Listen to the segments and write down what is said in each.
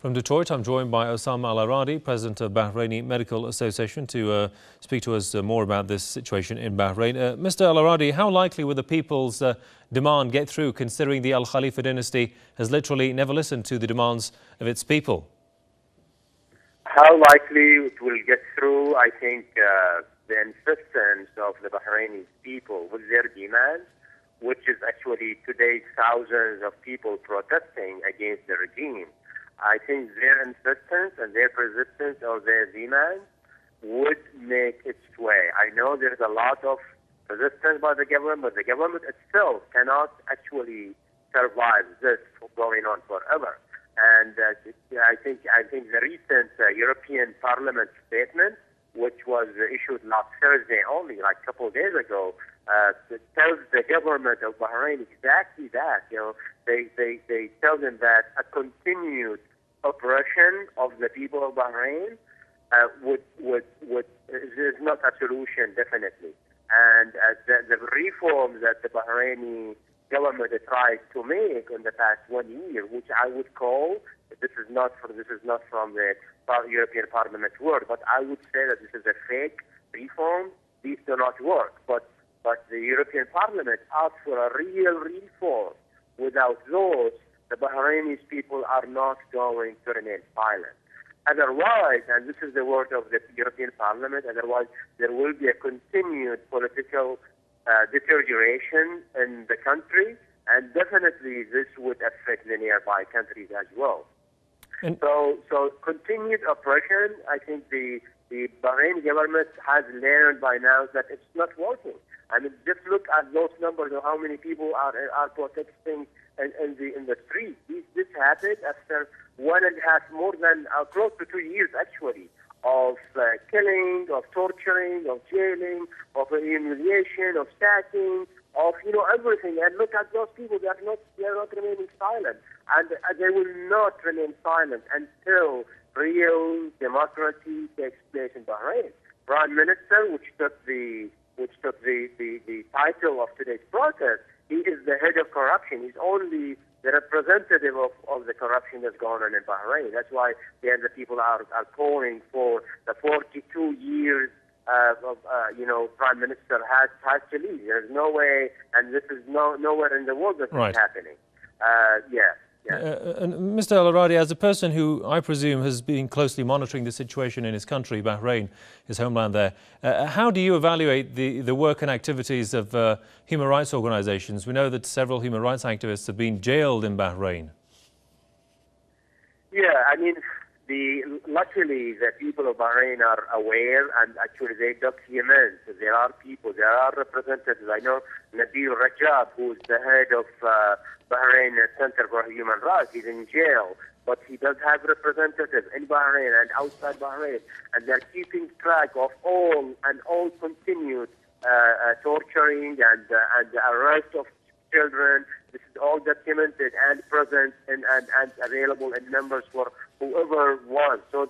From Detroit, I'm joined by Osama Aradei, President of Bahraini Medical Association, to speak to us more about this situation in Bahrain. Mr. Aradei, how likely will the people's demand get through, considering the Al Khalifa dynasty has literally never listened to the demands of its people? How likely it will get through? I think the insistence of the Bahraini people with their demands, which is actually today thousands of people protesting against the regime. I think their insistence and their persistence of their demands would make its way. I know there's a lot of resistance by the government, but the government itself cannot actually survive this going on forever. And I think the recent European Parliament statement, which was issued last Thursday only, like a couple of days ago, tells the government of Bahrain exactly that. They tell them that a continued oppression of the people of Bahrain is not a solution, definitely. And the reforms that the Bahraini government tried to make in the past 1 year, which I would call, this is not from the European Parliament word, but I would say that this is a fake reform. These do not work. But the European Parliament asked for a real reform. Without those, the Bahraini people are not going to remain silent. Otherwise, and this is the word of the European Parliament, otherwise there will be a continued political deterioration in the country, and definitely this would affect the nearby countries as well. So continued oppression, I think the Bahraini government has learned by now that it's not working. I mean, just look at those numbers of how many people are protesting in the streets. This happened after more than close to 2 years, actually, of killing, of torturing, of jailing, of humiliation, of sacking, of everything. And look at those people; they are not remaining silent, and they will not remain silent until real democracy takes place in Bahrain. Prime Minister, which took the title of today's protest, he is the head of corruption. He's only the representative of the corruption that's going on in Bahrain. That's why the people are calling for the 42 years Prime Minister has to leave. There's no way, and this is nowhere in the world that is happening. And Mr. Aradei, as a person who I presume has been closely monitoring the situation in his country, Bahrain, his homeland there, how do you evaluate the work and activities of human rights organizations? We know that several human rights activists have been jailed in Bahrain. Yeah, I mean, luckily the people of Bahrain are aware, and actually they document. There are representatives. I know Nabil Rajab, who is the head of Bahrain Center for Human Rights. He's in jail, but he does have representatives in Bahrain and outside Bahrain, and they're keeping track of all continued torturing and arrest of children. This is all documented and present and available in numbers for whoever wants. So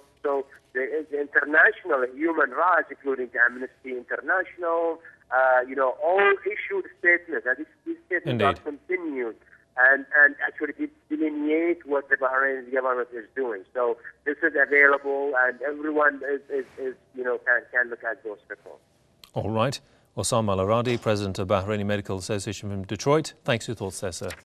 the international human rights, including the Amnesty International, all issued statements, and these statements are continued and actually delineate what the Bahraini government is doing. So this is available, and everyone can look at those reports. All right. Osama Aradei, President of Bahraini Medical Association from Detroit. Thanks for your thoughts there, sir.